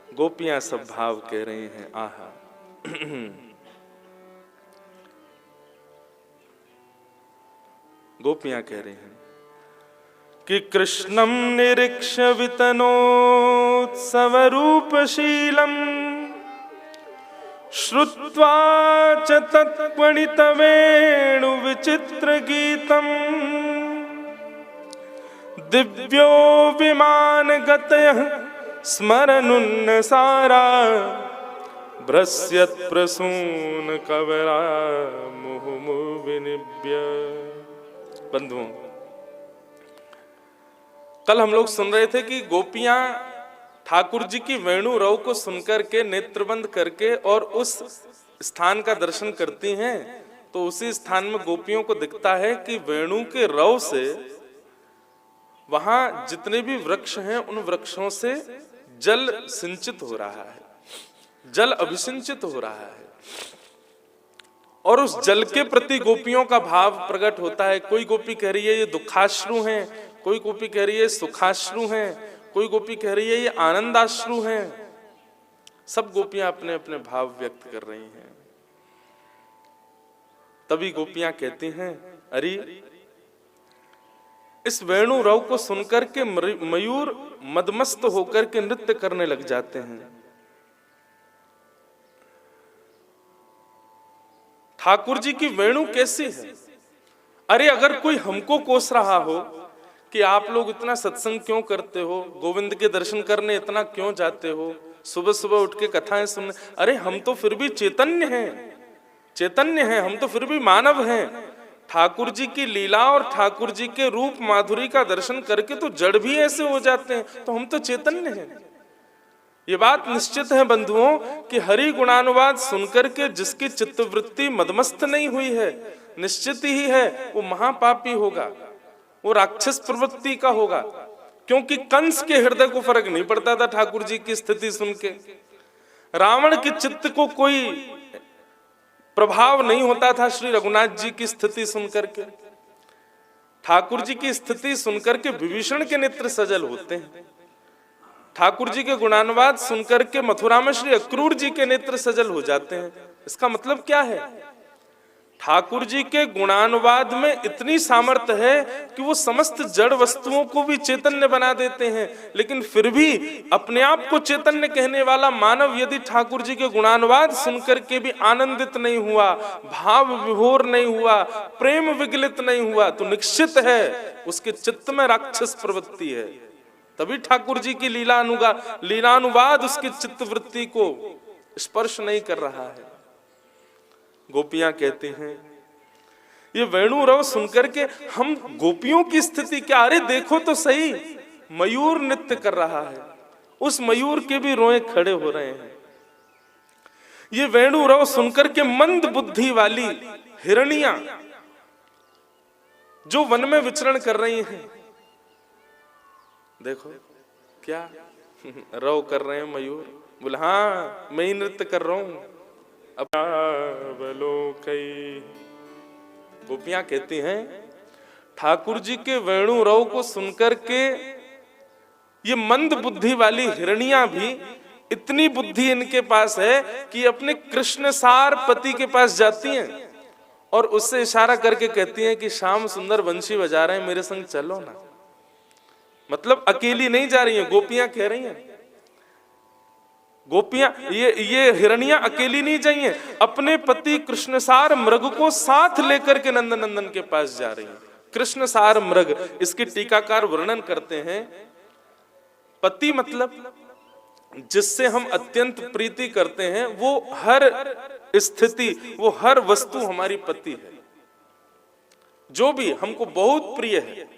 गोपियां सब भाव कह रही हैं आहा। गोपियां कह रही हैं कि कृष्णं निरीक्ष्य वितनोत्सवरूपशीलम् श्रुत्वा च तत्पणितवेणुविचित्रगीतम् दिव्यो विमानगतयः स्मरनुन्नसारा भ्रस्यत्प्रसूनकवरा मुहुर्मुहुर्विनिभ्य। बंधुओं, कल हम लोग सुन रहे थे कि गोपियां ठाकुर जी की वेणु रव को सुनकर के नेत्रबंद करके और उस स्थान का दर्शन करती हैं, तो उसी स्थान में गोपियों को दिखता है कि वेणु के रव से वहां जितने भी वृक्ष हैं उन वृक्षों से जल सिंचित हो रहा है, जल अभिसिंचित हो रहा है, और उस जल के प्रति गोपियों का भाव प्रकट होता है। कोई गोपी कह रही है ये दुखाश्रु हैं, कोई गोपी कह रही है सुखाश्रु हैं, कोई गोपी कह रही है ये आनंदाश्रु हैं। सब गोपियां अपने अपने भाव व्यक्त कर रही हैं। तभी गोपियां कहती हैं अरे इस वेणु रव को सुनकर के मयूर मदमस्त होकर के नृत्य करने लग जाते हैं। ठाकुर जी की वेणु कैसी है? अरे अगर कोई हमको कोस रहा हो कि आप लोग इतना सत्संग क्यों करते हो, गोविंद के दर्शन करने इतना क्यों जाते हो, सुबह सुबह उठ के कथाएं सुनने, अरे हम तो फिर भी चैतन्य हैं, चैतन्य हैं, हम तो फिर भी मानव हैं। ठाकुर जी की लीला और ठाकुर जी के रूप माधुरी का दर्शन करके तो जड़ भी ऐसे हो जाते हैं, तो हम तो चैतन्य हैं। ये बात निश्चित है बंधुओं कि हरि गुणानुवाद सुनकर के जिसकी चित्तवृत्ति मदमस्त नहीं हुई है, निश्चित ही है वो महापापी होगा, वो राक्षस प्रवृत्ति का होगा। क्योंकि कंस के हृदय को फर्क नहीं पड़ता था ठाकुर जी की स्थिति सुन के, रावण के चित्त को कोई प्रभाव नहीं होता था श्री रघुनाथ जी की स्थिति सुनकर के। ठाकुर जी की स्थिति सुनकर के विभीषण के नेत्र सजल होते हैं। ठाकुर जी के गुणानुवाद सुनकर के मथुरा में श्री अक्रूर जी के नेत्र सजल हो जाते हैं। इसका मतलब क्या है? ठाकुर जी के गुणानुवाद में इतनी सामर्थ्य है कि वो समस्त जड़ वस्तुओं को भी चैतन्य बना देते हैं। लेकिन फिर भी अपने आप को चैतन्य कहने वाला मानव यदि ठाकुर जी के गुणानुवाद सुनकर के भी आनंदित नहीं हुआ, भाव विभोर नहीं हुआ, प्रेम विगलित नहीं हुआ, तो निश्चित है उसके चित्त में राक्षस प्रवृत्ति है। तभी ठाकुर जी की लीलानुवाद उसकी चित्तवृत्ति को स्पर्श नहीं कर रहा है। गोपियां कहती हैं ये वेणु रव सुनकर के हम गोपियों की स्थिति क्या, अरे देखो तो सही, मयूर नृत्य कर रहा है, उस मयूर के भी रोए खड़े हो रहे हैं। ये वेणु रव सुनकर के मंद बुद्धि वाली हिरनियां जो वन में विचरण कर रही हैं, देखो क्या रव कर रहे हैं मयूर। बोले हाँ मैं ही नृत्य कर रहा हूं। गोपियां कहती हैं ठाकुर जी के वेणु रव को सुनकर के ये मंद बुद्धि वाली हिरनियां भी, इतनी बुद्धि इनके पास है कि अपने कृष्णसार पति के पास जाती हैं और उससे इशारा करके कहती हैं कि श्याम सुंदर बंशी बजा रहे हैं, मेरे संग चलो ना। मतलब अकेली नहीं जा रही हैं, गोपियां कह रही हैं, गोपियां ये हिरनियां अकेली नहीं जाइए, अपने पति कृष्णसार मृग को साथ लेकर के नंदन के पास जा रही हैं। कृष्णसार मृग, इसके टीकाकार वर्णन करते हैं, पति मतलब जिससे हम अत्यंत प्रीति करते हैं, वो हर स्थिति, वो हर वस्तु हमारी पति है। जो भी हमको बहुत प्रिय है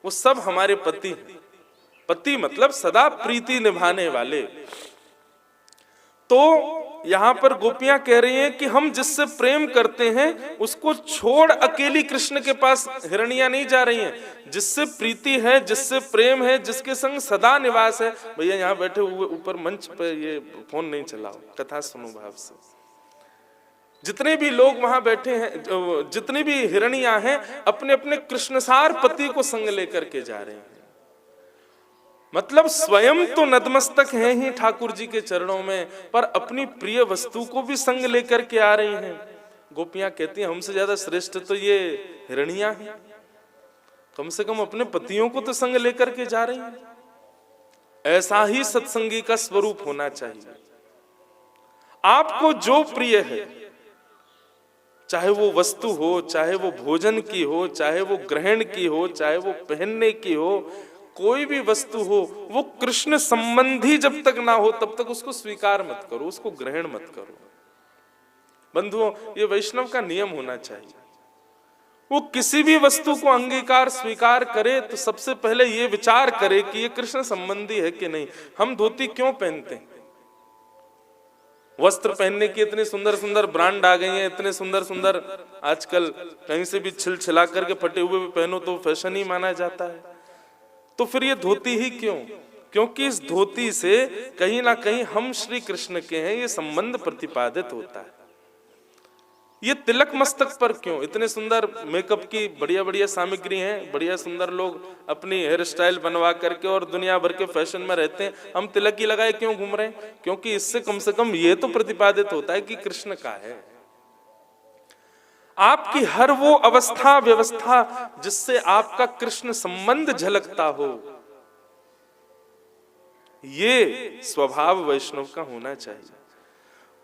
वो सब हमारे पति हैं। पति मतलब सदा प्रीति निभाने वाले। तो यहां पर गोपियां कह रही हैं कि हम जिससे प्रेम करते हैं उसको छोड़ अकेली कृष्ण के पास हिरनियां नहीं जा रही हैं। जिससे प्रीति है, जिससे प्रेम है, जिसके संग सदा निवास है। भैया यहाँ बैठे हुए ऊपर मंच पे ये फोन नहीं चलाओ, कथा सुनो भाव से। जितने भी लोग वहां बैठे हैं, जितनी भी हिरनियां हैं, अपने अपने कृष्णसार पति को संग लेकर के जा रहे हैं। मतलब स्वयं तो नतमस्तक हैं ही ठाकुर जी के चरणों में, पर अपनी प्रिय वस्तु को भी संग लेकर के आ रही हैं। गोपियां कहती हैं हमसे ज्यादा श्रेष्ठ तो ये हिरणियां हैं, कम से कम अपने पतियों को तो संग लेकर के जा रही हैं। ऐसा ही सत्संगी का स्वरूप होना चाहिए। आपको जो प्रिय है, चाहे वो वस्तु हो, चाहे वो भोजन की हो, चाहे वो ग्रहण की हो, चाहे वो पहनने की हो, कोई भी वस्तु हो, वो कृष्ण संबंधी जब तक ना हो तब तक उसको स्वीकार मत करो, उसको ग्रहण मत करो। बंधुओं, ये वैष्णव का नियम होना चाहिए। वो किसी भी वस्तु को अंगीकार स्वीकार करे तो सबसे पहले ये विचार करे कि ये कृष्ण संबंधी है कि नहीं। हम धोती क्यों पहनते हैं? वस्त्र पहनने की इतने सुंदर सुंदर ब्रांड आ गए हैं, इतने सुंदर सुंदर, आजकल कहीं से भी छिलछिला करके फटे हुए भी पहनो तो फैशन ही माना जाता है। तो फिर ये धोती ही क्यों? क्योंकि इस धोती से कहीं ना कहीं हम श्री कृष्ण के हैं, ये संबंध प्रतिपादित होता है। ये तिलक मस्तक पर क्यों? इतने सुंदर मेकअप की बढ़िया बढ़िया सामग्री हैं, बढ़िया सुंदर लोग अपनी हेयर स्टाइल बनवा करके और दुनिया भर के फैशन में रहते हैं, हम तिलक ही लगाए क्यों घूम रहे हैं? क्योंकि इससे कम से कम ये तो प्रतिपादित होता है कि कृष्ण का है। आपकी हर वो अवस्था व्यवस्था जिससे आपका कृष्ण संबंध झलकता हो, ये स्वभाव वैष्णव का होना चाहिए।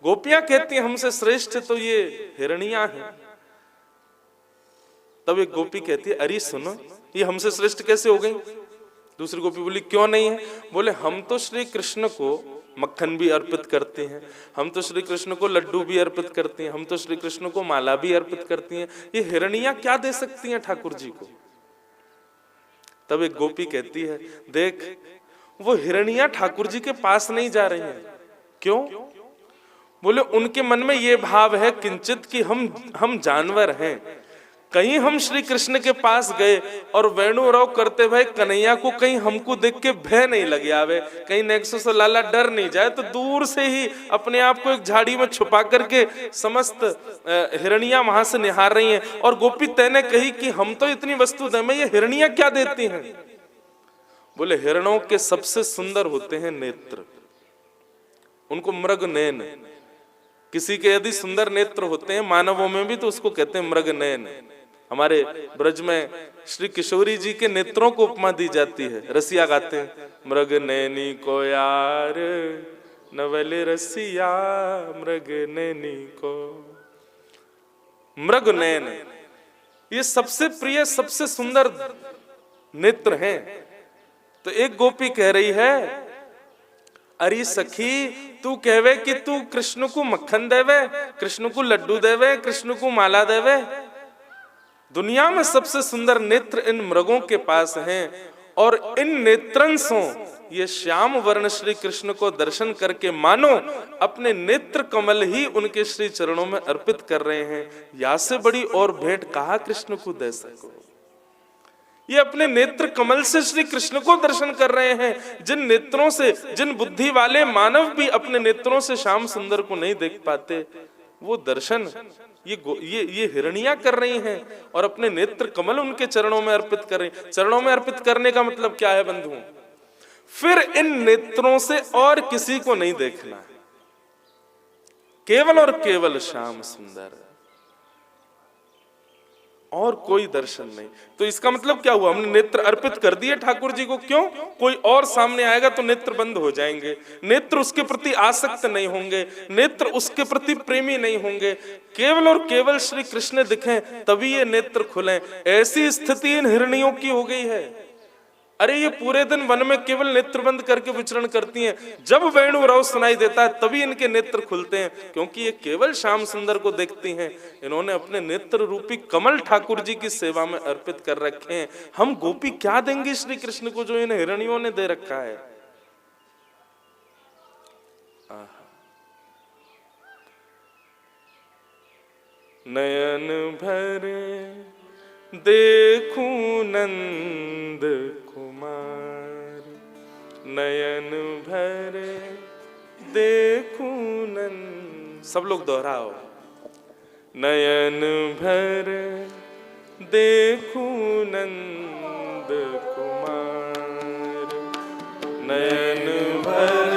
गोपियां कहती हैं हमसे श्रेष्ठ तो ये हिरणियां हैं। तब एक गोपी कहती है अरे सुनो, ये हमसे श्रेष्ठ कैसे हो गई? दूसरी गोपी बोली क्यों नहीं है? बोले हम तो श्री कृष्ण को मक्खन भी अर्पित करते हैं, हम तो श्री कृष्ण को लड्डू भी अर्पित करते हैं, हम तो श्री कृष्ण को माला भी अर्पित करती हैं, ये हिरणियां क्या दे सकती हैं ठाकुर जी को? तब एक गोपी कहती है देख, वो हिरणियां ठाकुर जी के पास नहीं जा रही हैं। क्यों? बोले उनके मन में ये भाव है किंचित कि हम जानवर हैं। कहीं हम श्री कृष्ण के पास गए और वेणुराव करते हुए कन्हैया को कहीं हमको देख के भय नहीं लगे आवे, कहीं नेक्सो से लाला डर नहीं जाए, तो दूर से ही अपने आप को एक झाड़ी में छुपा करके समस्त हिरणियां वहां से निहार रही हैं। और गोपी तैने कही कि हम तो इतनी वस्तु दे में ये हिरणियां क्या देती हैं? बोले हिरणों के सबसे सुंदर होते हैं नेत्र, उनको मृग नयन। किसी के यदि सुंदर नेत्र होते हैं मानवों में भी तो उसको कहते हैं मृग नयन। हमारे ब्रज में श्री किशोरी जी के नेत्रों को उपमा दी जाती है, रसिया गाते हैं मृग नैनी को यार नवले रसिया मृग नैनी को। मृग नयन ये सबसे प्रिय सबसे सुंदर नेत्र हैं। तो एक गोपी कह रही है अरे सखी, तू कहवे कि तू कृष्ण को मक्खन देवे, कृष्ण को लड्डू देवे, कृष्ण को माला देवे। दुनिया में सबसे सुंदर नेत्र इन मृगों के पास हैं, और इन नेत्रंशों ये श्याम वर्ण श्री कृष्ण को दर्शन करके मानो अपने नेत्र कमल ही उनके श्री चरणों में अर्पित कर रहे हैं। या से बड़ी और भेंट कहाँ कृष्ण को दे सको? ये अपने नेत्र कमल से श्री कृष्ण को दर्शन कर रहे हैं। जिन नेत्रों से, जिन बुद्धि वाले मानव भी अपने नेत्रों से श्याम सुंदर को नहीं देख पाते, वो दर्शन ये हिरणियां कर रही हैं और अपने नेत्र कमल उनके चरणों में अर्पित कर रही हैं। चरणों में अर्पित करने का मतलब क्या है बंधुओं? फिर इन नेत्रों से और किसी को नहीं देखना है, केवल और केवल श्याम सुंदर, और कोई दर्शन नहीं। तो इसका मतलब क्या हुआ? हमने नेत्र अर्पित कर दिए ठाकुर जी को। क्यों? कोई और सामने आएगा तो नेत्र बंद हो जाएंगे, नेत्र उसके प्रति आसक्त नहीं होंगे, नेत्र उसके प्रति प्रेमी नहीं होंगे। केवल और केवल श्री कृष्ण दिखें तभी ये नेत्र खुलें। ऐसी स्थिति इन हिरणियों की हो गई है। अरे ये पूरे दिन वन में केवल नेत्र बंद करके विचरण करती हैं, जब वेणुराव सुनाई देता है तभी इनके नेत्र खुलते हैं, क्योंकि ये केवल श्याम सुंदर को देखती हैं। इन्होंने अपने नेत्र रूपी कमल ठाकुर जी की सेवा में अर्पित कर रखे हैं। हम गोपी क्या देंगे श्री कृष्ण को जो इन हिरणियों ने दे रखा है? नयन भरे देखूं नंद कुमार, नयन भरे देखूं नंद। सब लोग दोहराओ। नयन भरे देखूं नंद कुमार, नयन भर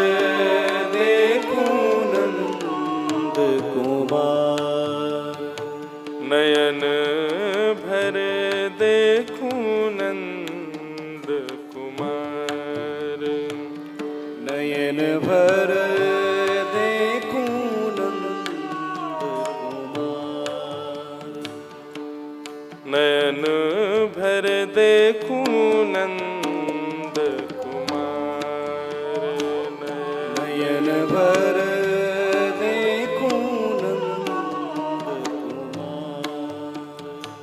देखूं नंद कुमार, नयन भर देखूं नंद कुमार, नयन भर देखूं नंद कुमार, नयन भर देखूं नंद कुमार, नयन भर देखूं नंद कुमार,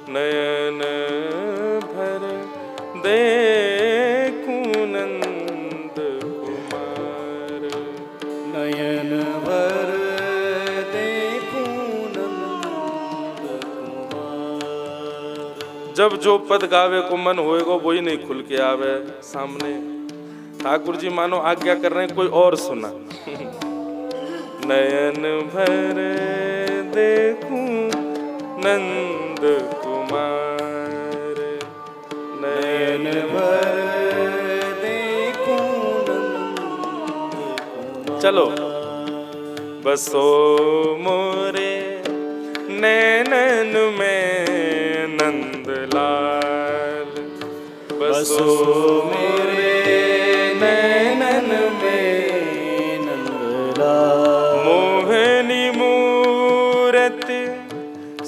नयन भर देखूं नंद कुमार, नयन भर देखूं नंद कुमार। जब जो पद गावे को मन होएगा वही नहीं खुल के आवे सामने। ठाकुर जी मानो आज्ञा कर रहे हैं, कोई और सुना। नयन भर देखूं नंद कुमार, नयन भर देखूं नंद कुमार। चलो। बसो मोरे नैनन में नंदलाल, बसो मेरे नैनन में नंदलाल, मोहनी मूरत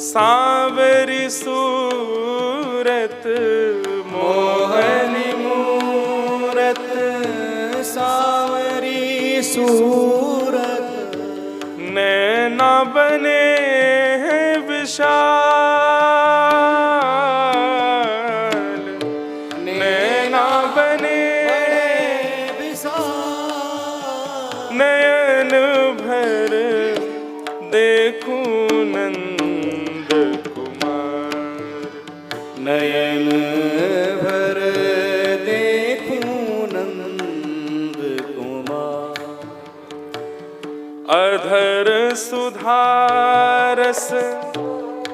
सांवरी सूरत, मोहनी मूरत सांवरी सूरत, नैना बने हैं विशाल, नैना बने विशाल, नयन भर देखूं नंद कुमार, नयन भर देखूं नंद कुमार, अधर सुधारस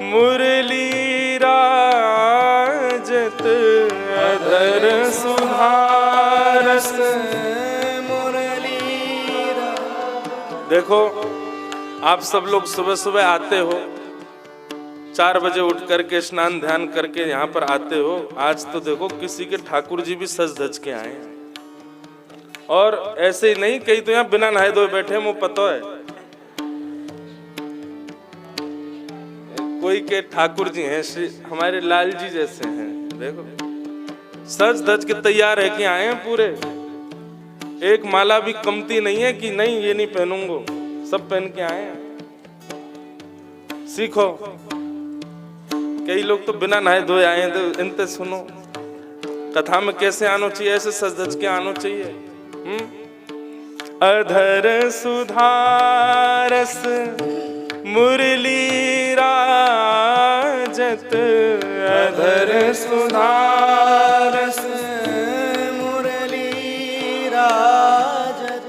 मुरली राजत, अधर सुधारस मुरली। देखो आप सब लोग सुबह सुबह आते हो, 4 बजे उठ करके स्नान ध्यान करके यहाँ पर आते हो। आज तो देखो किसी के ठाकुर जी भी सज धज के आए हैं। और ऐसे ही नहीं, कई तो यहाँ बिना नहाए धोए बैठे हैं, मुझे पता है। कोई के ठाकुर जी हैं, श्री हमारे लाल जी जैसे हैं, देखो सज धज के तैयार है कि आए हैं पूरे। एक माला भी कमती नहीं है कि नहीं ये नहीं पहनूंगा, सब पहन के आए हैं। सीखो। कई लोग तो बिना नहाए धोए आए हैं, तो इनते सुनो कथा में कैसे आना चाहिए, ऐसे सज धज के आना चाहिए। अधर सुधारस मुरली राजत, अधर सुधारस मुरली राजत,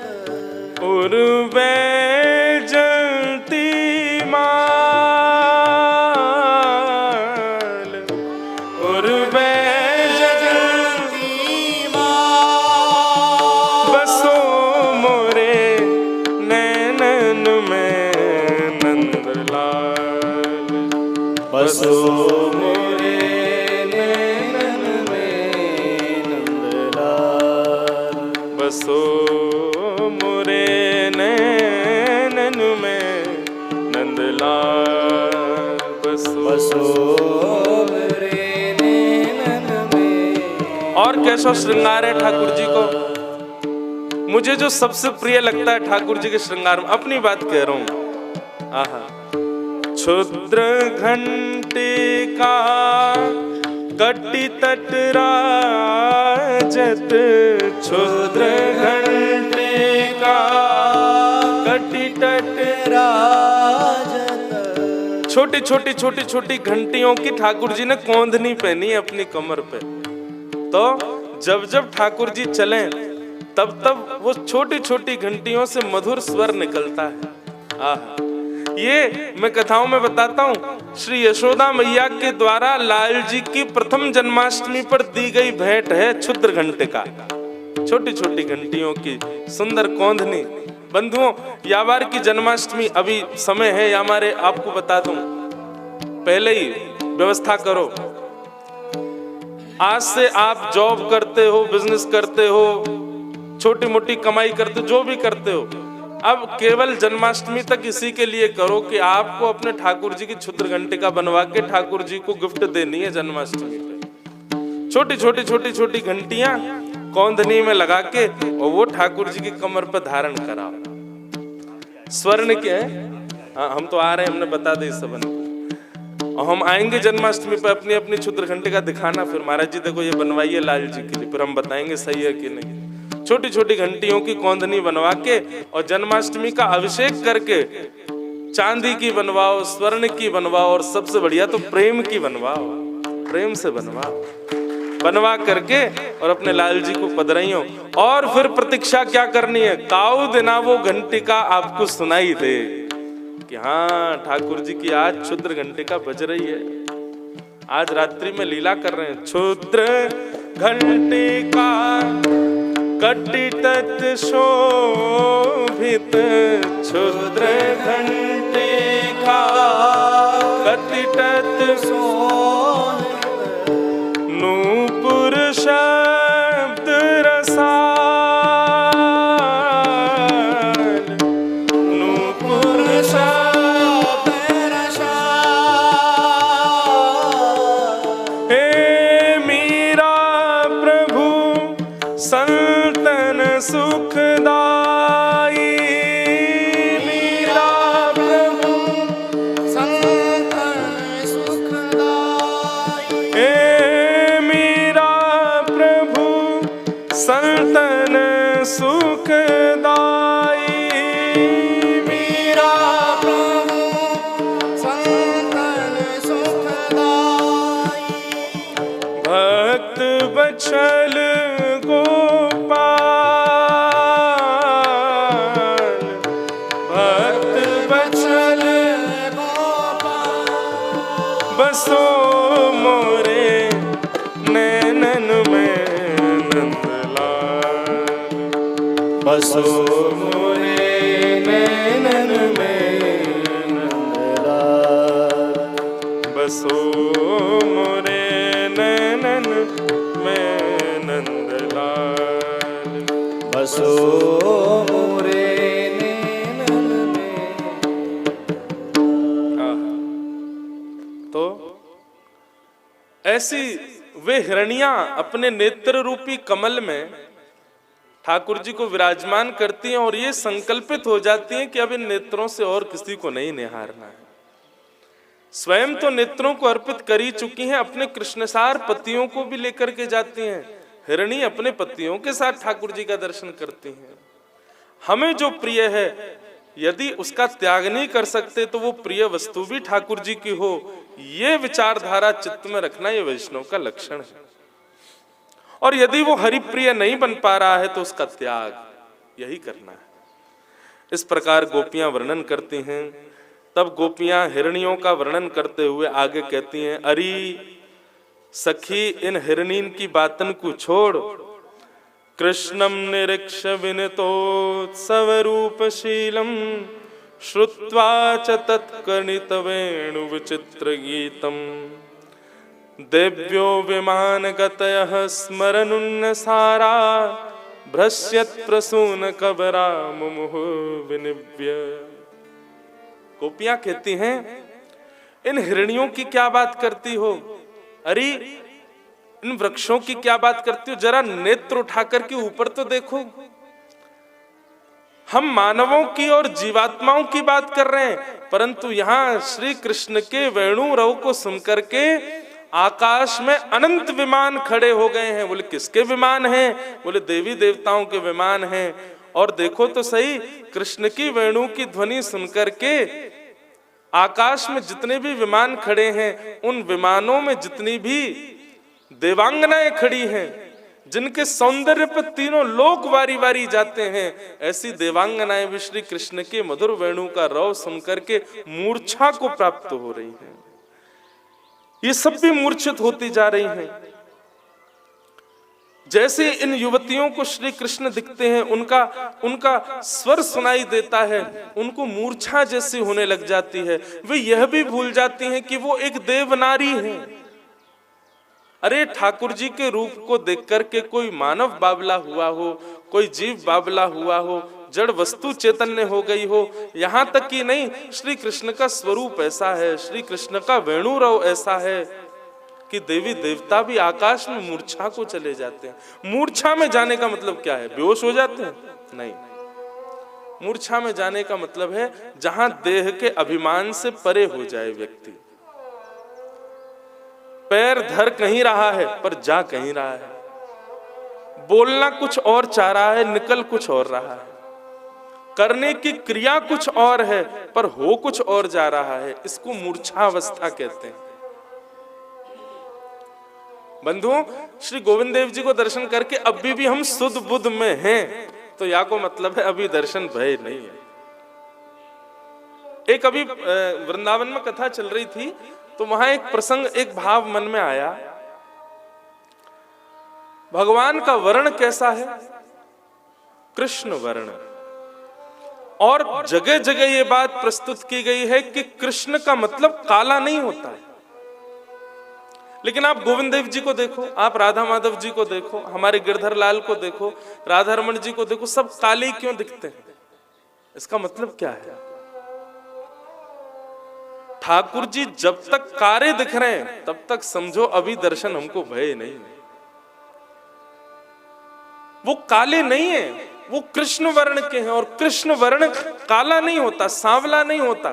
उर्वे जलती माल, उर्वे जलती माल, बसो मोरे नैनन में नंदलाल, बसो मोरे नैनन में नंदलाल, बसो मोरे नैनन में नंदलाल, बसो मेरे नैनन में। और कैसा श्रृंगार है ठाकुर जी को। मुझे जो सबसे प्रिय लगता है ठाकुर जी के श्रृंगार में, अपनी बात कह रहा हूं, आहा, क्षुद्र घंटिका कटी तट राजत, क्षुद्र घंटिका कटी तट राजत, छोटी छोटी छोटी छोटी घंटियों की ठाकुर जी ने कोंदनी पहनी है अपनी कमर पे। तो जब जब ठाकुर जी चले तब तब वो छोटी छोटी घंटियों से मधुर स्वर निकलता है। आहा, ये मैं कथाओं में बताता हूँ। श्री यशोदा मैया के द्वारा लाल जी की प्रथम जन्माष्टमी पर दी गई भेंट है क्षुद्र घंटिका। छोटी छोटी घंटियों की सुंदर कौंधनी। बंधुओं, यावार की जन्माष्टमी अभी समय है, या हमारे आपको बता दूं, पहले ही व्यवस्था करो। आज से आप जॉब करते हो, बिजनेस करते हो, छोटी मोटी कमाई करते हो, जो भी करते हो, अब केवल जन्माष्टमी तक इसी के लिए करो कि आपको अपने ठाकुर जी की क्षुद्र घंटिका बनवा के ठाकुर जी को गिफ्ट देनी है जन्माष्टमी पे। छोटी छोटी छोटी छोटी घंटियां कौंधनी में लगा के और वो ठाकुर जी की कमर पर धारण कराओ। स्वर्ण के हम तो आ रहे हैं, हमने बता दी सबन को, और हम आएंगे जन्माष्टमी पे अपनी अपनी क्षुद्र घंटिका दिखाना। फिर महाराज जी देखो ये बनवाइए लाल जी के लिए, फिर हम बताएंगे सही है कि नहीं। छोटी छोटी घंटियों की कौंधनी बनवा के और जन्माष्टमी का अभिषेक करके चांदी की बनवाओ, स्वर्ण की बनवाओ, और सबसे बढ़िया तो प्रेम की बनवाओ, प्रेम से बनवाओ। बनवा करके और अपने लाल जी को पधराइयो। और फिर प्रतीक्षा क्या करनी है, काऊ दिना वो घंटिका आपको सुनाई दे कि हाँ ठाकुर जी की आज क्षुद्र घंटिका बज रही है, आज रात्रि में लीला कर रहे हैं। क्षुद्र घंटिका कटितत शोभित, क्षुद्र घंटिका कटितत शोभित, नूपुर शब्द रसाल, नूपुर शब्द रसाल। हे मीरा प्रभु संतन सुखदाई, मीरा प्रभु संतन सुखदाई, हे मीरा प्रभु संतन सुखदाई, मीरा प्रभु संतन सुखदाई। भक्त बचल बसो मोरे नैनन में नंदलाल, बसो मोरे नैनन में नंदलाल, बसो मोरे नैनन में नंदलाल, बसो मोरे नैनन में। तो ऐसी वे हिरणियां अपने नेत्र रूपी कमल में ठाकुर जी को विराजमान करती हैं और ये संकल्पित हो जाती हैं कि अब इन नेत्रों से और किसी को नहीं निहारना है। स्वयं तो नेत्रों को अर्पित कर ही चुकी हैं, अपने कृष्णसार पतियों को भी लेकर के जाती हैं। हिरणी अपने पतियों के साथ ठाकुर जी का दर्शन करती हैं। हमें जो प्रिय है यदि उसका त्याग नहीं कर सकते तो वो प्रिय वस्तु भी ठाकुर जी की हो, ये विचारधारा चित्त में रखना ये वैष्णव का लक्षण है। और यदि वो हरिप्रिय नहीं बन पा रहा है तो उसका त्याग यही करना है। इस प्रकार गोपियां वर्णन करती हैं। तब गोपियां हिरणियों का वर्णन करते हुए आगे कहती हैं, अरे सखी इन हिरणीन की बातन को छोड़, कृष्णम निरीक्ष विनितोत्सव रूपशीलम श्रुत्वा च तत्कर्णित वेणु विचित्र गीतम, देव्यो विमान गतयः स्मरनुन्नसारा भ्रश्यत प्रसून कबरा मुमुः विनिव्य। गोपियां कहती हैं, इन हिरणियों की क्या बात करती हो, अरे इन वृक्षों की क्या बात करती हो, जरा नेत्र उठाकर के ऊपर तो देखो। हम मानवों की और जीवात्माओं की बात कर रहे हैं, परंतु यहाँ श्री कृष्ण के वेणु रव को सुनकर के आकाश में अनंत विमान खड़े हो गए हैं। बोले किसके विमान हैं? बोले देवी देवताओं के विमान हैं। और देखो तो सही, कृष्ण की वेणु की ध्वनि सुनकर के आकाश में जितने भी विमान खड़े हैं, उन विमानों में जितनी भी देवांगनाएं खड़ी हैं, जिनके सौंदर्य पर तीनों लोक वारी वारी जाते हैं, ऐसी देवांगनाएं भी श्री कृष्ण के मधुर वेणु का रव सुनकर के मूर्छा को प्राप्त हो रही हैं। ये सब भी मूर्छित होती जा रही हैं। जैसे इन युवतियों को श्री कृष्ण दिखते हैं, उनका स्वर सुनाई देता है, उनको मूर्छा जैसी होने लग जाती है। वे यह भी भूल जाती हैं कि वो एक देवनारी है। अरे ठाकुर जी के रूप को देख करके कोई मानव बावला हुआ हो, कोई जीव बावला हुआ हो, जड़ वस्तु चैतन्य हो गई हो। यहाँ तक कि नहीं, श्री कृष्ण का स्वरूप ऐसा है, श्री कृष्ण का वेणुरव ऐसा है कि देवी देवता भी आकाश में मूर्छा को चले जाते हैं। मूर्छा में जाने का मतलब क्या है? बेहोश हो जाते हैं? नहीं, मूर्छा में जाने का मतलब है जहां देह के अभिमान से परे हो जाए व्यक्ति। पैर धर कहीं रहा है पर जा कहीं रहा है, बोलना कुछ और चाह रहा है, निकल कुछ और रहा है, करने की क्रिया कुछ और है पर हो कुछ और जा रहा है। इसको मूर्छावस्था कहते हैं। बंधुओं, श्री गोविंद देव जी को दर्शन करके अभी भी हम सुध बुध में हैं, तो या को मतलब है अभी दर्शन भय नहीं है। एक अभी वृंदावन में कथा चल रही थी, तो वहां एक प्रसंग, एक भाव मन में आया। भगवान का वर्ण कैसा है? कृष्ण वर्ण। और जगह जगह ये बात प्रस्तुत की गई है कि कृष्ण का मतलब काला नहीं होता है। लेकिन आप गोविंद देव जी को देखो, आप राधा माधव जी को देखो, हमारे गिरधर लाल को देखो, राधा रमन जी को देखो, सब काले क्यों दिखते हैं? इसका मतलब क्या है? ठाकुर जी जब तक कारे दिख रहे हैं तब तक समझो अभी दर्शन हमको भय नहीं है। वो काले नहीं है, वो कृष्ण वर्ण के हैं। और कृष्ण वर्ण काला नहीं होता, सांवला नहीं होता,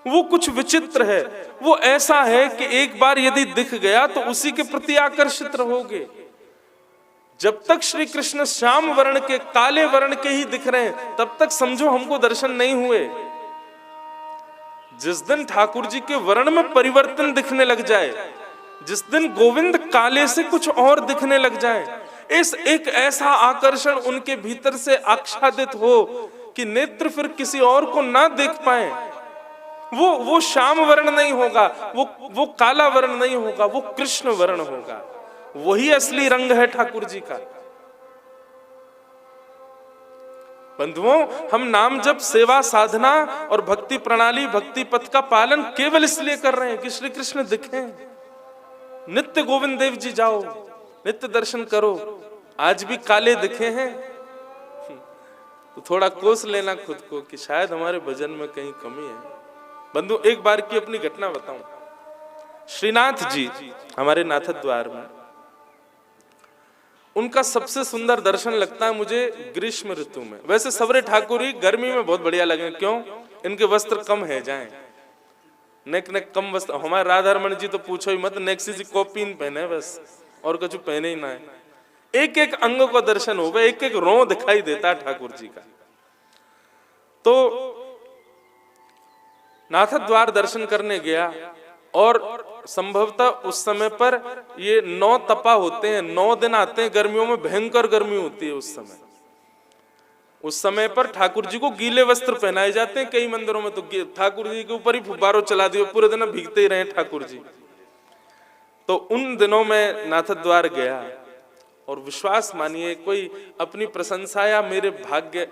वो कुछ विचित्र है। वो ऐसा है कि एक बार यदि दिख गया तो उसी के प्रति आकर्षित रहोगे। जब तक श्री कृष्ण श्याम वर्ण के, काले वर्ण के ही दिख रहे हैं तब तक समझो हमको दर्शन नहीं हुए। जिस दिन ठाकुर जी के वर्ण में परिवर्तन दिखने लग जाए, जिस दिन गोविंद काले से कुछ और दिखने लग जाए, इस एक ऐसा आकर्षण उनके भीतर से आच्छादित हो कि नेत्र फिर किसी और को ना देख पाए, वो श्याम वर्ण नहीं होगा, वो काला वर्ण नहीं होगा, वो कृष्ण वर्ण होगा। वही असली रंग है ठाकुर जी का। बंधुओं, हम नाम जप, सेवा, साधना और भक्ति प्रणाली, भक्ति पथ का पालन केवल इसलिए कर रहे हैं कि श्री कृष्ण दिखें। नित्य गोविंद देव जी जाओ, नित्य दर्शन करो। आज भी काले दिखे हैं तो थोड़ा कोस लेना खुद को कि शायद हमारे भजन में कहीं कमी है। बंधु, एक बार की अपनी घटना बताऊं। श्रीनाथ जी हमारे नाथ द्वार में, उनका सबसे सुंदर दर्शन लगता है मुझे ग्रीष्म ऋतु में। वैसे सवरे ठाकुर ही गर्मी में बहुत बढ़िया लगे। क्यों? इनके वस्त्र कम है जाएं, नेक नेक कम वस्त्र। हमारे राधा रमन जी तो पूछो ही मत, नेक्सी जी कॉपीन पहने बस, और कुछ पहने ही ना है। एक एक अंग को दर्शन हो गए, एक एक रो दिखाई देता है ठाकुर जी का। तो नाथ द्वार दर्शन करने गया और संभवतः उस समय पर ये 9 तपा होते हैं, 9 दिन आते हैं गर्मियों में, भयंकर गर्मी होती है उस समय। उस समय पर ठाकुर जी को गीले वस्त्र पहनाए जाते हैं। कई मंदिरों में तो ठाकुर जी के ऊपर ही फुब्बारों चला दिए, पूरे दिन भीगते ही रहे ठाकुर जी। तो उन दिनों में नाथ द्वार गया और विश्वास मानिए, कोई अपनी प्रशंसा या मेरे भाग्य,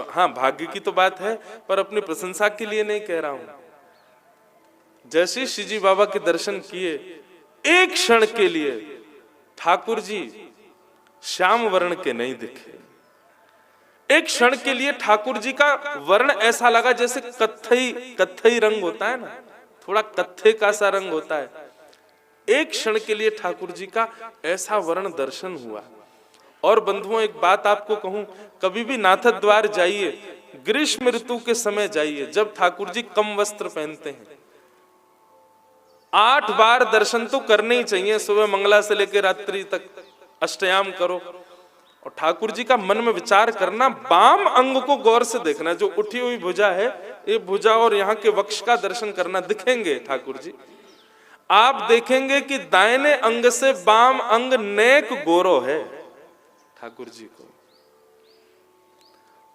हाँ भाग्य की तो बात है, पर अपनी प्रशंसा के लिए नहीं कह रहा हूं। जैसे श्रीजी बाबा के दर्शन किए, एक क्षण के लिए ठाकुर जी श्याम वर्ण के नहीं दिखे। एक क्षण के लिए ठाकुर जी का वर्ण ऐसा लगा जैसे कत्थई रंग होता है ना, थोड़ा कत्थे का सा रंग होता है। एक क्षण के लिए ठाकुर जी का ऐसा वर्ण दर्शन हुआ। और बंधुओं, एक बात आपको कहूं, कभी भी नाथ द्वार जाइए, ग्रीष्म ऋतु के समय जाइए, जब ठाकुर जी कम वस्त्र पहनते हैं। 8 बार दर्शन तो करने ही चाहिए, सुबह मंगला से लेकर रात्रि तक अष्टयाम करो। और ठाकुर जी का मन में विचार करना, बाम अंग को गौर से देखना, जो उठी हुई भुजा है, ये भुजा और यहाँ के वक्ष का दर्शन करना। दिखेंगे ठाकुर जी, आप देखेंगे कि दाहिने अंग से बाम अंग नेक गोरो है ठाकुर जी को।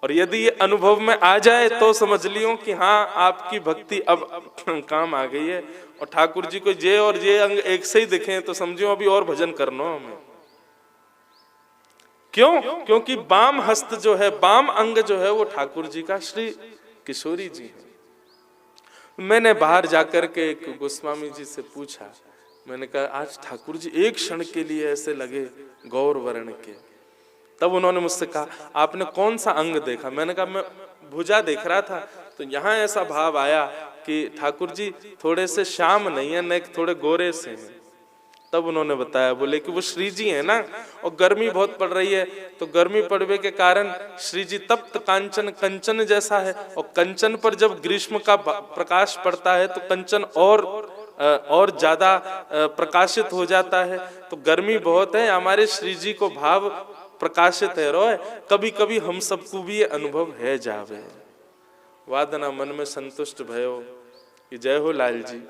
और यदि ये अनुभव में आ जाए तो समझ लियो कि हाँ, आपकी भक्ति अब काम आ गई है। और ठाकुर जी को ये और ये अंग एक से ही दिखे तो समझो अभी और भजन करना हमें। क्यों? क्योंकि वाम हस्त जो है, वाम अंग जो है, वो ठाकुर जी का श्री किशोरी जी है। मैंने बाहर जाकर के एक गोस्वामी जी से पूछा, मैंने कहा आज ठाकुर जी एक क्षण के लिए ऐसे लगे गौर वर्ण के। तब उन्होंने मुझसे कहा आपने कौन सा अंग देखा? मैंने कहा मैं भुजा देख रहा था, तो यहाँ ऐसा भाव आया कि ठाकुर जी थोड़े से श्याम नहीं है, न थोड़े गोरे से हैं। तब उन्होंने बताया, बोले कि वो श्री जी है ना, और गर्मी बहुत पड़ रही है, तो गर्मी पड़ने के कारण श्री जी तप्त कांचन, कंचन जैसा है, और कंचन पर जब ग्रीष्म का प्रकाश पड़ता है तो कंचन और ज्यादा प्रकाशित हो जाता है। तो गर्मी बहुत है, हमारे श्री जी को भाव प्रकाशित है रोए, कभी कभी हम सबको भी ये अनुभव है जावे। वादना मन में संतुष्ट भयो कि जय हो लाल जी,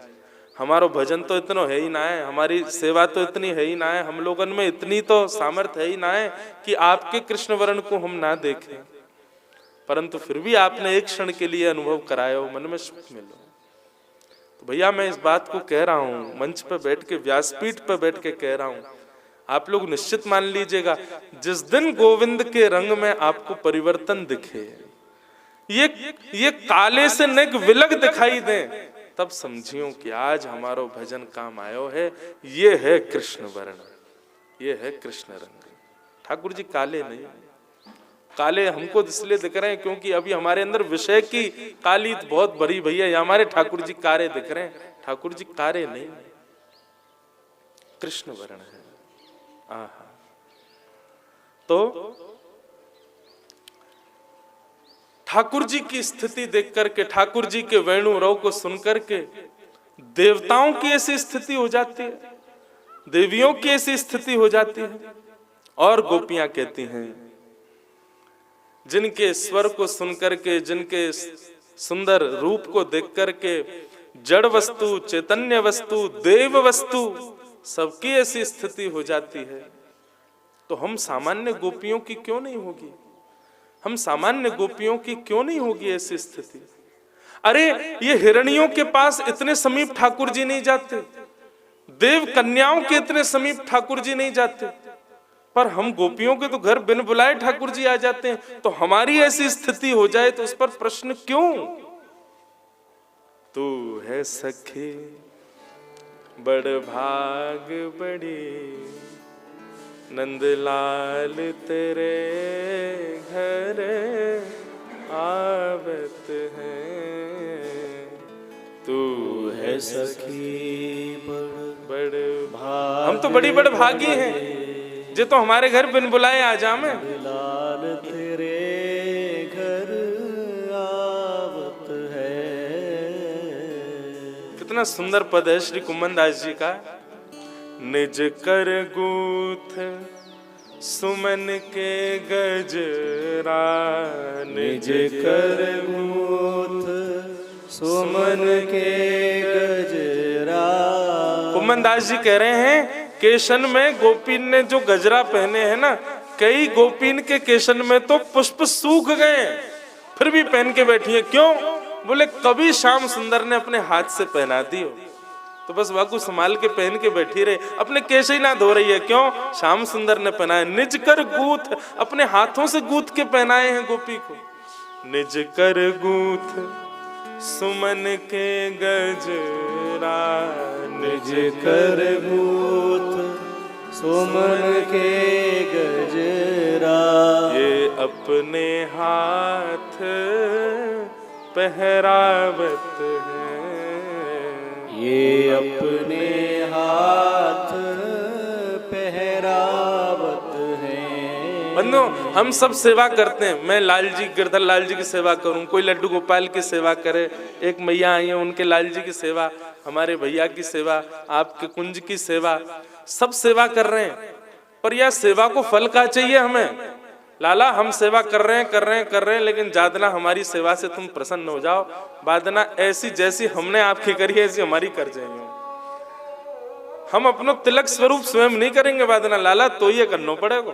हमारो भजन तो इतना है ही ना है, हमारी सेवा तो इतनी है ही ना है, हम लोगन में इतनी तो सामर्थ्य है ही ना है कि आपके कृष्ण वर्ण को हम ना देखें, परंतु फिर भी आपने एक क्षण के लिए अनुभव कराया हो, मन में सुख मिलो। तो भैया मैं इस बात को कह रहा हूँ, मंच पे बैठ के, व्यासपीठ पे बैठ के कह रहा हूँ, आप लोग निश्चित मान लीजिएगा, जिस दिन गोविंद के रंग में आपको परिवर्तन दिखे, ये काले से नेक विलग दिखाई दे, तब समझियो कि आज हमारो भजन काम आयो है। ये है कृष्ण वर्ण, ये है कृष्ण रंग। ठाकुर जी काले नहीं, काले हमको इसलिए दिख रहे हैं क्योंकि अभी हमारे अंदर विषय की काली बहुत बड़ी भैया, या हमारे ठाकुर जी कारे दिख रहे हैं। ठाकुर जी कारे नहीं, कृष्ण वर्ण है। आहा, तो ठाकुर जी की स्थिति देख करके, ठाकुर जी के वेणु रव को सुनकर के देवताओं की ऐसी स्थिति हो जाती है, देवियों की ऐसी स्थिति हो जाती है। और गोपियां कहती हैं, जिनके स्वर को सुनकर के, जिनके सुंदर रूप को देख करके जड़ वस्तु, चैतन्य वस्तु, देव वस्तु सबकी ऐसी स्थिति हो जाती है, तो हम सामान्य गोपियों की क्यों नहीं होगी? हम सामान्य गोपियों की क्यों नहीं होगी ऐसी स्थिति? अरे ये हिरणियों के पास इतने समीप ठाकुर जी नहीं जाते, देव कन्याओं के इतने समीप ठाकुर जी नहीं जाते, पर हम गोपियों के तो घर बिन बुलाए ठाकुर जी आ जाते हैं। तो हमारी ऐसी स्थिति हो जाए तो उस पर प्रश्न क्यों? तू है सखी बड़ भाग बड़ी, नंदलाल तेरे घर आवत है। तू है सखी बड़ भाग, हम तो बड़ी बड़ भागी हैं, जे तो हमारे घर बिन बुलाए आ जामे। लाल तेरे घर आवत है। कितना सुंदर पद है श्री कुम्मनदास जी का। निज कर गूथ सुमन के गजरा, निज कर गूथ सुमन के गजरा। कुम्मनदास जी कह रहे हैं, केशन में गोपीन ने जो गजरा पहने हैं ना, कई गोपीन के केशन में तो पुष्प सूख गए, फिर भी पहन के बैठी है। क्यों? बोले कभी श्याम सुंदर ने अपने हाथ से पहना दी हो, तो बस वाकू संभाल के पहन के बैठी रहे, अपने केश ही ना धो रही है। क्यों? श्याम सुंदर ने पहनाए। निज कर गूथ, अपने हाथों से गूथ के पहनाए हैं गोपी को। निज कर गूथ सुमन के गजरा, निज कर गूथ सुमन के गजरा। ये अपने हाथ पहरावत है, ये अपने हाथ पहरावत है। बंधु हम सब सेवा करते हैं, मैं लाल जी, गिरधर लाल जी की सेवा करूं, कोई लड्डू गोपाल की सेवा करे, एक मैया आई है उनके लाल जी की सेवा, हमारे भैया की सेवा, आपके कुंज की सेवा, सब सेवा कर रहे हैं। पर यह सेवा को फल का चाहिए हमें? लाला हम सेवा कर रहे हैं, लेकिन जादना हमारी सेवा से तुम प्रसन्न हो जाओ, बादना ऐसी जैसी हमने आपकी करी है ऐसी हमारी कर जाएंगे। हम अपना तिलक स्वरूप स्वयं नहीं करेंगे वादना, लाला तो ये करना पड़ेगा।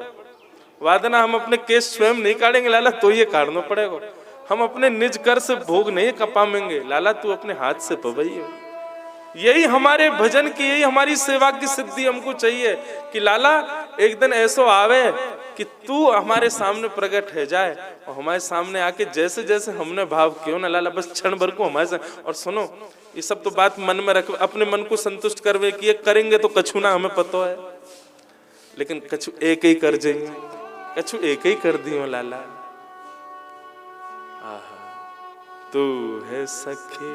वादना हम अपने केश स्वयं नहीं काटेंगे, लाला तो ये काटना पड़ेगा। हम अपने निज कर से भोग नहीं कपामेंगे, लाला तू अपने हाथ से पवैये। यही हमारे भजन की, यही हमारी सेवा की सिद्धि हमको चाहिए कि लाला एक दिन ऐसो आवे कि तू हमारे सामने प्रकट है जाए और हमारे सामने आके जैसे जैसे हमने भाव क्यों ना लाला, बस क्षण भर को हमारे साथ। और सुनो, ये सब तो बात मन में रख, अपने मन को संतुष्ट करवे कि ये करेंगे तो कछु ना हमें पता है, लेकिन कछु एक ही कर जाएंगे, कछु एक ही कर दियो लाला। आहा, तू है सखी।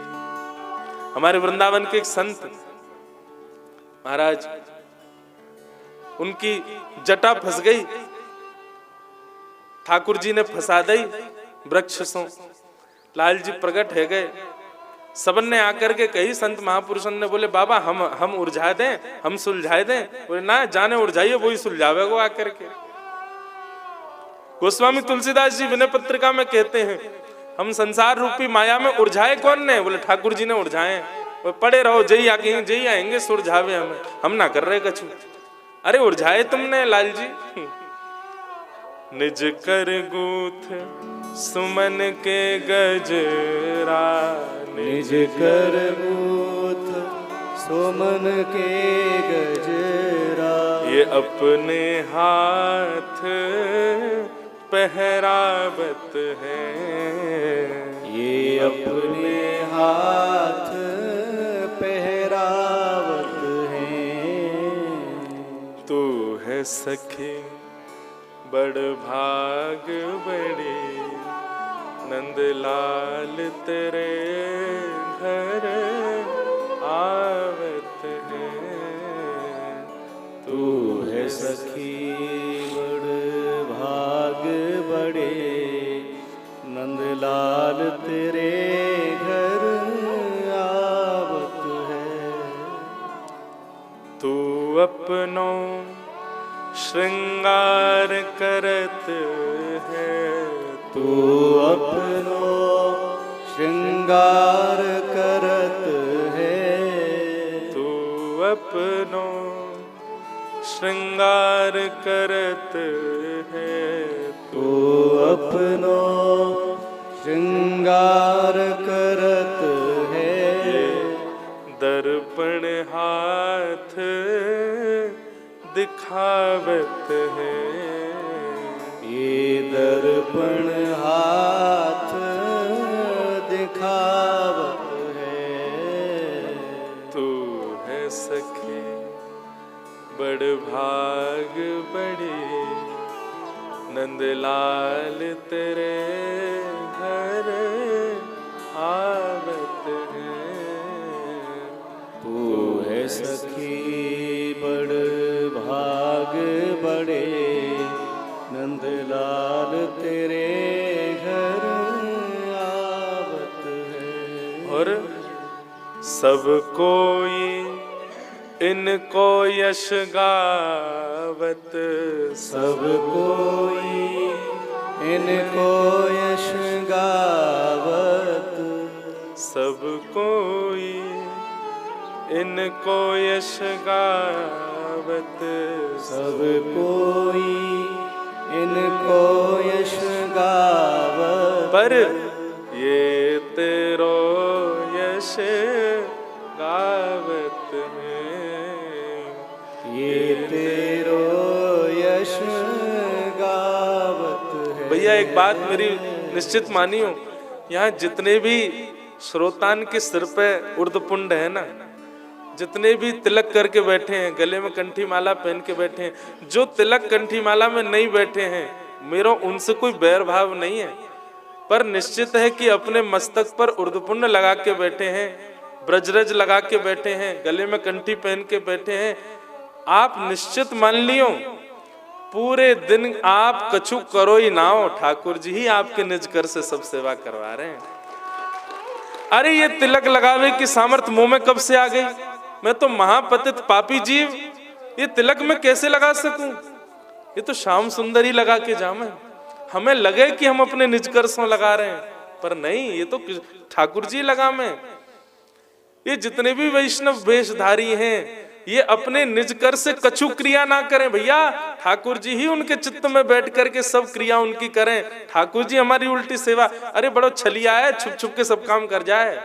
हमारे वृंदावन के एक संत महाराज, उनकी जटा फंस गई, ठाकुर जी ने फंसा दी वृक्ष सो। लाल जी प्रकट है गए, सबन ने आकर के कही, संत महापुरुषन ने बोले बाबा हम उलझा दें, हम सुलझाए दें। बोले ना, जाने उलझाइए, वही सुलझावे को आकर के। गोस्वामी तुलसीदास जी विनय पत्रिका में कहते हैं, हम संसार रूपी माया में उलझाए कौन ने? बोले ठाकुर जी ने उलझाए। वो पड़े रहो, जई आएंगे सुलझावे हमें, हम ना कर रहे कछु। अरे उलझाए तुमने लाल जी। निज कर गूथ सुमन के गजरा, निज कर गूथ सुमन के गजरा, ये अपने हाथ पहरावत है, ये अपने हाथ पहरावत है। तू है सखी बड़ भाग बड़ी, नंदलाल तेरे घर आवत है। तू है सखी बड़ भाग बड़े, नंदलाल तेरे घर आवत है। तू अपनो श्रृंगार करत है, तू अपनो श्रृंगार करत है, तू अपनो श्रृंगार करत है, तू अपनो श्रृंगार करत है। दर्पण हाथ दिखावत है, ये दर्पण हाथ दिखावत है। तू है सखी बड़ भाग बड़ी, नंदलाल तेरे घर आवत है। तू है सखी बड़ भाग बड़े, नंदलाल तेरे घर आवत है। और सब कोई इनको यश गावत, सब कोई इनको यश गावत, सब कोई इनको यश गावत, सब कोई इनको यश गावत। पर ये तेरो यश गावत है, ये तेरो यश गावत है। भैया एक बात मेरी निश्चित मानियो, यहाँ जितने भी श्रोतान के सिर पे उर्दपुंड है ना, जितने भी तिलक करके बैठे हैं, गले में कंठी माला पहन के बैठे हैं, जो तिलक कंठी माला में नहीं बैठे हैं, मेरा उनसे कोई बैर भाव नहीं है, पर निश्चित है कि अपने मस्तक पर उर्दपुंड लगा के बैठे हैं, ब्रजरज लगा के बैठे हैं, गले में कंठी पहन के बैठे हैं, आप निश्चित मान लियो पूरे दिन आप कछु करो ही ना हो, ठाकुर जी ही आपके निज कर से सब सेवा करवा रहे हैं। अरे ये तिलक लगावे की सामर्थ मुंह में कब से आ गई? मैं तो महापतित पापी जीव, ये तिलक में कैसे लगा सकूं? ये तो श्याम सुंदर ही लगा के जामे। हमें लगे कि हम अपने निज करसों लगा रहे हैं, पर नहीं, ये तो ठाकुर जी लगा में। ये जितने भी वैष्णव वेशधारी हैं, ये अपने निज कर से कछु क्रिया ना करें भैया, ठाकुर जी ही उनके चित्त में बैठ करके सब क्रिया उनकी करें। ठाकुर जी हमारी उल्टी सेवा, अरे बड़ो छलिया है, छुप छुप के सब काम कर जाए,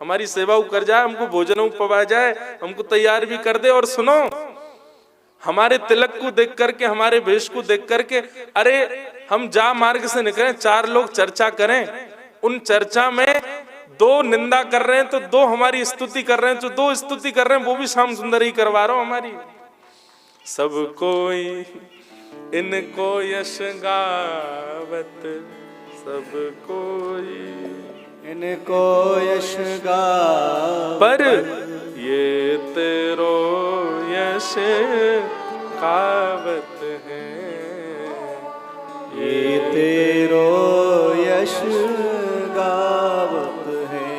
हमारी सेवा कर जाए, हमको भोजन पवा जाए, हमको तैयार भी कर दे। और सुनो, हमारे तिलक को देख करके, हमारे वेश को देख करके, अरे हम जा मार्ग से निकले, चार लोग चर्चा करें, उन चर्चा में दो निंदा कर रहे हैं तो दो हमारी स्तुति कर रहे हैं, जो दो स्तुति कर रहे हैं वो भी श्याम सुंदर ही करवा रहा हूं हमारी। सब कोई इनको यश गावत, सब कोई इनको यश गावत, पर ये तेरो यश गावत है, ये तेरो यश गावत है।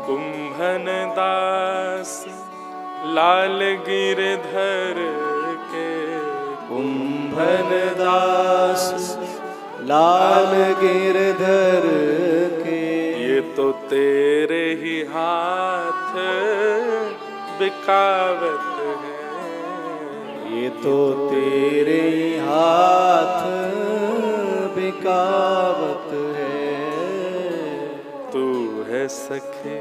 कुंभन दास लाल गिरधर के, कुंभन दास लाल गिरधर के, ये तो तेरे ही हाथ बिकावत है, ये तो तेरे हाथ बिकावत है। तू है सखे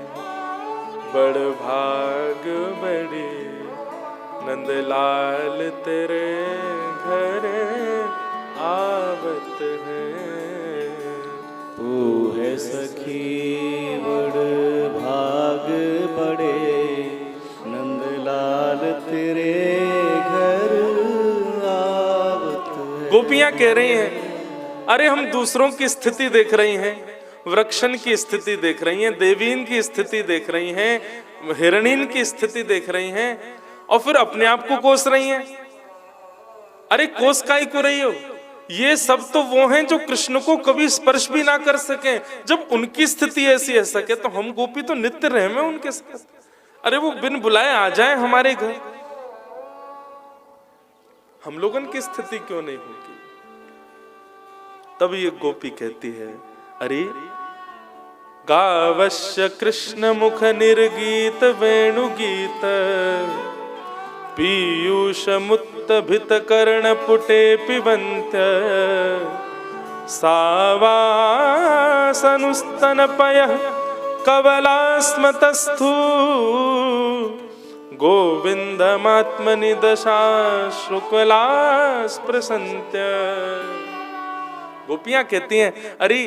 बड़ भाग बड़ी, नंदलाल तेरे घर आवत है। तू है सखी बड़ भाग बड़े, नंदलाल तेरे घर आवत है। गोपियां कह रही हैं, अरे हम दूसरों की स्थिति देख रही हैं, वृक्षण की स्थिति देख रही हैं, देवीन की स्थिति देख रही हैं, हिरणीन की स्थिति देख रही हैं, और फिर अपने आप को कोस रही हैं। अरे कोस काई को रही हो? ये सब तो वो हैं जो कृष्ण को कभी स्पर्श भी ना कर सके। जब उनकी स्थिति ऐसी है सके तो हम गोपी तो नित्य रहे में उनके साथ। अरे वो बिन बुलाए आ जाए हमारे घर, हम लोगन की स्थिति क्यों नहीं होगी? तब ये गोपी कहती है, अरे गावश्य कृष्ण मुख निर्गीत वेणु गीत, पीयूष मुत्त भित कर्ण पुटे पिबंत्य, सावासनुस्तन पय कवलास्मतस्थु, गोविंदमात्मनि दशा शुक्लास्पृशन्त्य। गोपियां कहती हैं, अरे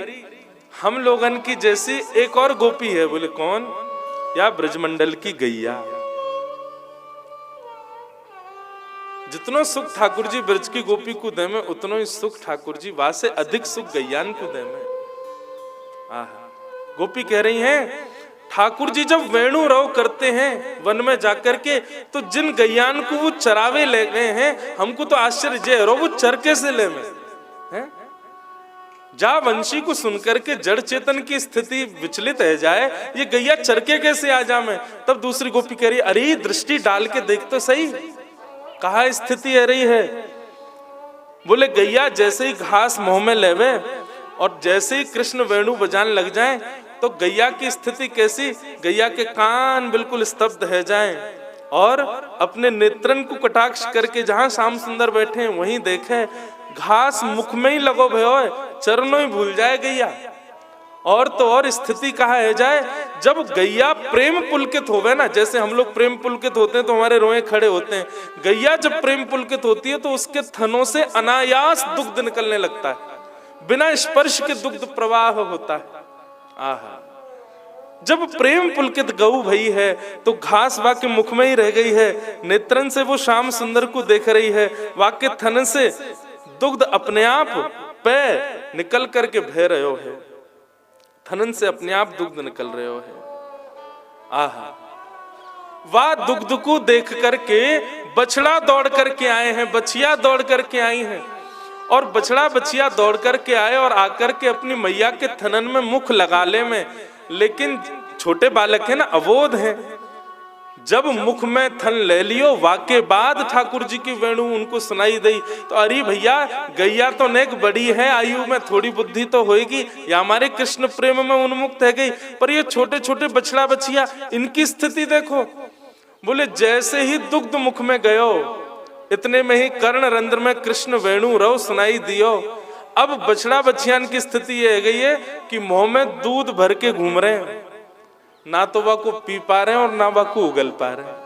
हम लोगन की जैसी एक और गोपी है। बोले कौन? या ब्रजमंडल की गैया। जितनो सुख ठाकुर जी ब्रज की गोपी को दे में, उतनो ही सुख ठाकुर जी वा से अधिक सुख गैयान को दे में। गोपी कह रही हैं, ठाकुर जी जब वेणु रव करते हैं वन में जाकर के, तो जिन गैयान को वो चरावे ले गए हैं, हमको तो आश्चर्य है, वो चर कैसे ले में हैं? जा वंशी को सुनकर के जड़ चेतन की स्थिति विचलित है जाए, ये गैया चरके कैसे आ जा में? तब दूसरी गोपी कह रही, अरे दृष्टि डाल के देख तो सही, कहा स्थिति है रही है। बोले गैया जैसे ही घास मुंह में लेवे और जैसे ही कृष्ण वेणु बजाने लग जाए, तो गैया की स्थिति कैसी? गैया के कान बिल्कुल स्तब्ध है जाएं और अपने नेत्रन को कटाक्ष करके जहां श्याम सुंदर बैठे हैं वहीं देखे, घास मुख में ही लगो भयो, चरणों ही भूल जाए गैया। और तो और स्थिति कहा है जाए, जब गैया प्रेम पुलकित होवे ना, जैसे हम लोग प्रेम पुलकित होते हैं तो हमारे रोए खड़े होते हैं, गैया जब प्रेम पुलकित होती है तो उसके थनों से अनायास दुग्ध निकलने लगता है, बिना स्पर्श के दुग्ध प्रवाह होता है। आहा, जब प्रेम पुलकित गऊ भई है तो घास वाके मुख में ही रह गई है, नेत्रन से वो श्याम सुंदर को देख रही है, वाके थन से दुग्ध अपने आप पे निकल करके बह रहे हो है, थनन से अपने आप दुग्ध निकल रहे हो है। आहा, वाह दुग्ध को देख करके बछड़ा दौड़ करके आए हैं, बछिया दौड़ करके आई हैं, और बछड़ा बछिया दौड़ करके आए और आकर के अपनी मैया के थनन में मुख लगा ले में, लेकिन छोटे बालक है ना, अबोध है। जब मुख में थन ले लियो, वाके बाद ठाकुर जी की वेणु उनको सुनाई दी, तो अरे भैया गैया तो नेक बड़ी है, आयु में थोड़ी बुद्धि तो होगी, या हमारे कृष्ण प्रेम में उन्मुक्त है गई, पर ये छोटे छोटे बछड़ा बछिया इनकी स्थिति देखो। बोले जैसे ही दुग्ध मुख में गयो, इतने में ही कर्ण रंध्र में कृष्ण वेणु रव सुनाई दियो। अब बछड़ा बछियान की स्थिति ये है गई है कि मुंह में दूध भर के घूम रहे हैं, ना तो वह को पी पा रहे हैं और ना वह को उगल पा रहे हैं।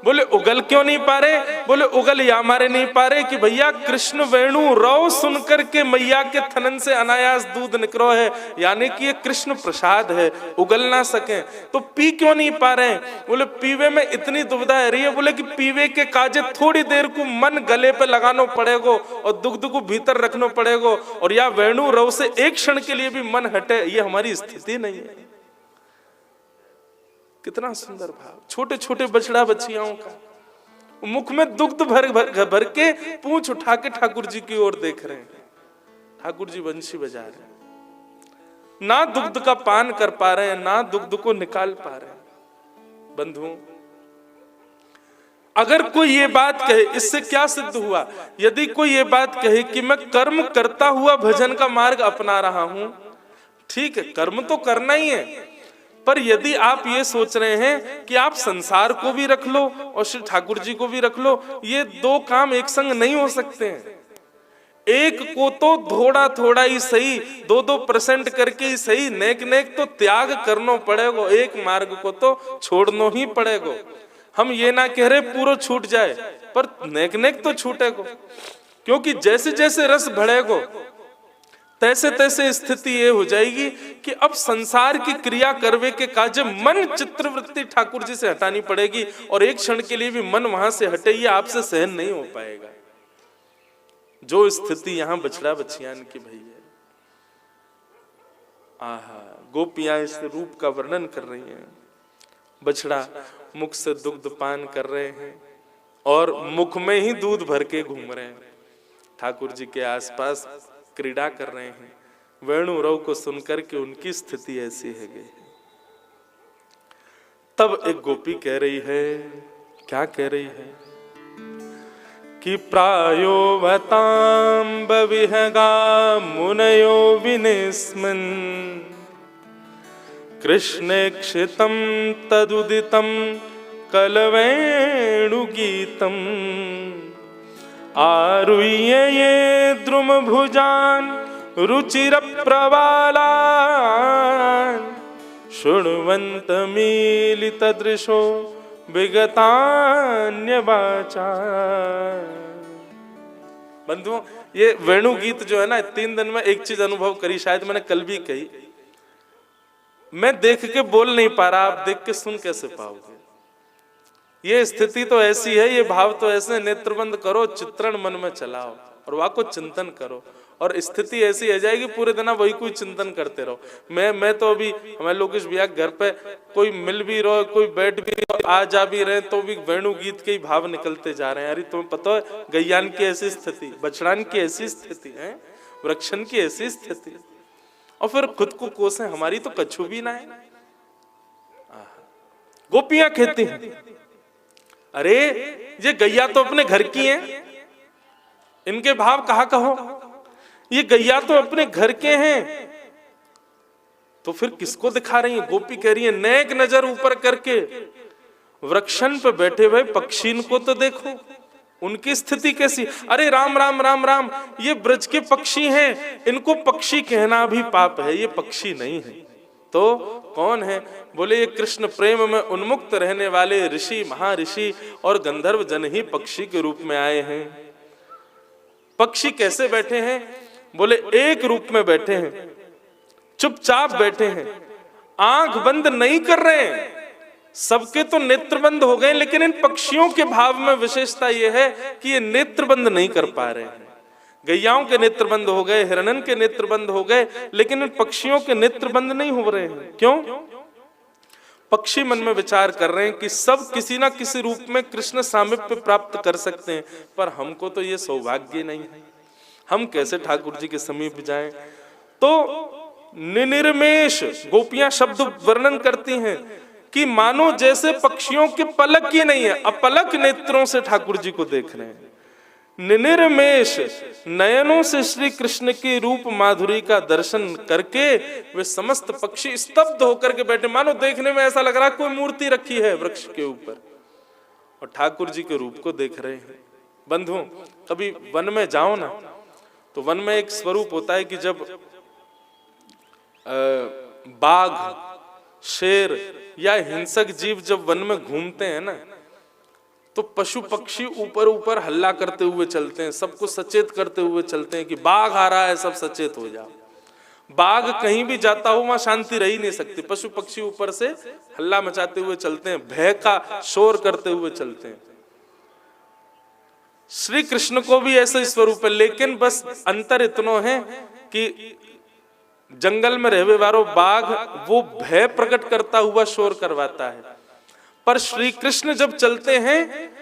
बोले उगल क्यों नहीं पा रहे? बोले उगल या मारे नहीं पा रहे कि भैया कृष्ण वेणु रव सुनकर के मैया के थनन से अनायास दूध निकलो है, यानी कि ये कृष्ण प्रसाद है, उगल ना सके। तो पी क्यों नहीं पा रहे? बोले पीवे में इतनी दुविधा है रही है। बोले कि पीवे के काजे थोड़ी देर को मन गले पे लगाना पड़ेगा और दुग्ध को भीतर रखना पड़ेगा, और या वेणु रव से एक क्षण के लिए भी मन हटे, ये हमारी स्थिति नहीं है। कितना सुंदर भाव, छोटे छोटे बछड़ा बछियाओं का, मुख में दुग्ध भर के पूंछ उठा के ठाकुर जी की ओर देख रहे हैं। ठाकुर जी बंशी बजा रहे हैं, ना दुग्ध का पान कर पा रहे हैं, ना दुग्ध को निकाल पा रहे हैं। बंधुओं, अगर कोई ये बात कहे, इससे क्या सिद्ध हुआ? यदि कोई ये बात कहे कि मैं कर्म करता हुआ भजन का मार्ग अपना रहा हूं, ठीक है, कर्म तो करना ही है, पर यदि आप ये सोच रहे हैं कि आप संसार को भी रख लो और श्री ठाकुर जी को भी रख लो, ये दो काम एक संग नहीं हो सकते हैं। एक को तो थोड़ा थोड़ा ही सही, 2-2% करके ही सही, नेक नेक तो त्याग करना पड़ेगा, एक मार्ग को तो छोड़ना ही पड़ेगा। हम ये ना कह रहे पूरा छूट जाए, पर नेक नेक तो छूटेगा, क्योंकि जैसे जैसे रस बढ़ेगा तैसे तैसे स्थिति ये हो जाएगी कि अब संसार की क्रिया करवे के काज मन चित्रवृत्ति ठाकुर जी से हटानी पड़ेगी, और एक क्षण के लिए भी मन वहां से हटे, ये आपसे सहन नहीं हो पाएगा। जो स्थिति यहाँ बछड़ा बछियान की भई है। आहा, गोपियां इस रूप का वर्णन कर रही हैं। बछड़ा मुख से दुग्ध पान कर रहे हैं और मुख में ही दूध भर के घूम रहे हैं, ठाकुर जी के आसपास क्रीड़ा कर रहे हैं। वेणु रव को सुनकर के उनकी स्थिति ऐसी है गई। तब एक गोपी कह रही है, क्या कह रही है कि प्रायो वताम बविहगा मुनयो विनेस्मन् कृष्णे क्षितम तदुदितम कलवेणु गीतम आरुह्य ये द्रुम भुजान रुचिर प्रवालान शृण्वन्त मीलित दृशो विगतान्य वाचा। बंधुओं, ये वेणु गीत जो है ना, 3 दिन में एक चीज अनुभव करी, शायद मैंने कल भी कही। मैं देख के बोल नहीं पा रहा, आप देख के सुन कैसे पाओगे? ये स्थिति तो ऐसी है, ये भाव तो ऐसे, नेत्र बंद करो, चित्रण मन में चलाओ और वहां को चिंतन करो, और स्थिति ऐसी हो जाएगी पूरे दिन वही कोई चिंतन करते रहो। मैं तो अभी हमारे लोकेश भैया घर पे कोई मिल भी रहो, कोई बैठ भी रहो, आ जा भी रहे, तो भी वेणु गीत के ही भाव निकलते जा रहे हैं। अरे तुम्हें पता है गैयान की ऐसी स्थिति, बछड़ान की ऐसी स्थिति है, वृक्षन की ऐसी स्थिति, और फिर खुद को कोसे, हमारी तो कछु भी ना है। गोपियां कहती हैं, अरे ये गैया तो अपने घर की हैं, इनके भाव कहा कहो, ये गैया तो अपने घर के हैं, तो फिर किसको दिखा रही है? गोपी कह रही है, नेक नजर ऊपर करके वृक्षन पे बैठे हुए पक्षी को तो देखो, उनकी स्थिति कैसी। अरे राम राम राम राम, ये ब्रज के पक्षी हैं, इनको पक्षी कहना भी पाप है, ये पक्षी नहीं है। तो कौन है? बोले ये कृष्ण प्रेम में उन्मुक्त रहने वाले ऋषि, महर्षि और गंधर्व जन ही पक्षी के रूप में आए हैं। पक्षी कैसे बैठे हैं? बोले एक रूप में बैठे हैं, चुपचाप बैठे हैं, आंख बंद नहीं कर रहे हैं। सबके तो नेत्र बंद हो गए, लेकिन इन पक्षियों के भाव में विशेषता यह है कि ये नेत्र बंद नहीं कर पा रहे हैं। गैयाओं के नेत्र बंद हो गए, हिरणन के नेत्र बंद हो गए, लेकिन इन पक्षियों के नेत्र बंद नहीं हो रहे हैं। क्यों? पक्षी मन में विचार कर रहे हैं कि सब किसी ना किसी रूप में कृष्ण सामीप्य प्राप्त कर सकते हैं, पर हमको तो ये सौभाग्य नहीं है, हम कैसे ठाकुर जी के समीप जाएं। तो निनिर्मेष गोपियां शब्द वर्णन करती हैं कि मानो जैसे पक्षियों के पलक ही नहीं है, अपलक नेत्रों से ठाकुर जी को देख रहे हैं। निनिर्मेष नयनों से श्री कृष्ण की रूप माधुरी का दर्शन करके वे समस्त पक्षी स्तब्ध होकर के बैठे, मानो देखने में ऐसा लग रहा है कोई मूर्ति रखी है वृक्ष के ऊपर, और ठाकुर जी के रूप को देख रहे हैं। बंधुओं, कभी वन में जाओ ना, तो वन में एक स्वरूप होता है कि जब बाघ, शेर या हिंसक जीव जब वन में घूमते हैं ना, तो पशु पक्षी ऊपर ऊपर हल्ला करते हुए चलते हैं, सबको सचेत करते हुए चलते हैं कि बाघ आ रहा है, सब सचेत हो जाओ। बाघ कहीं भी जाता हो वहां शांति रह ही नहीं सकती, पशु पक्षी ऊपर से हल्ला मचाते हुए चलते हैं, भय का शोर करते हुए चलते हैं। श्री कृष्ण को भी ऐसा स्वरूप है, लेकिन बस अंतर इतना है कि जंगल में रहने वालों बाघ वो भय प्रकट करता हुआ शोर करवाता है, पर श्री कृष्ण जब चलते हैं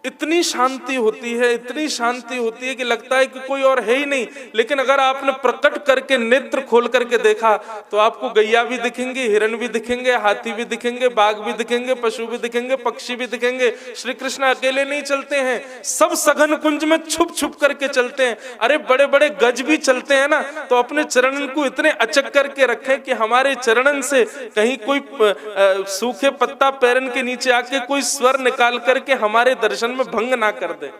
इतनी शांति होती है, इतनी शांति होती है कि लगता है कि कोई और है ही नहीं। लेकिन अगर आपने प्रकट करके नेत्र खोल करके देखा तो आपको गैया भी दिखेंगे, हिरण भी दिखेंगे, हाथी भी दिखेंगे, बाघ भी दिखेंगे, पशु भी दिखेंगे, पक्षी भी दिखेंगे। श्री कृष्ण अकेले नहीं चलते हैं, सब सघन कुंज में छुप छुप करके चलते हैं। अरे बड़े बड़े गज भी चलते हैं ना, तो अपने चरणन को इतने अचक करके रखें कि हमारे चरणन से कहीं कोई सूखे पत्ता पैरन के नीचे आके कोई स्वर निकाल करके हमारे दर्शन में भंग ना कर दे।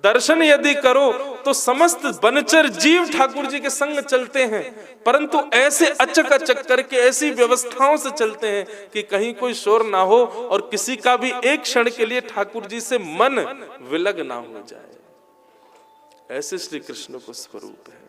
दर्शन यदि करो तो समस्त बनचर जीव ठाकुर जी के संग चलते हैं, परंतु ऐसे अचक अचक करके ऐसी व्यवस्थाओं से चलते हैं कि कहीं कोई शोर ना हो और किसी का भी एक क्षण के लिए ठाकुर जी से मन विलग ना हो जाए। ऐसे श्री कृष्ण को स्वरूप है।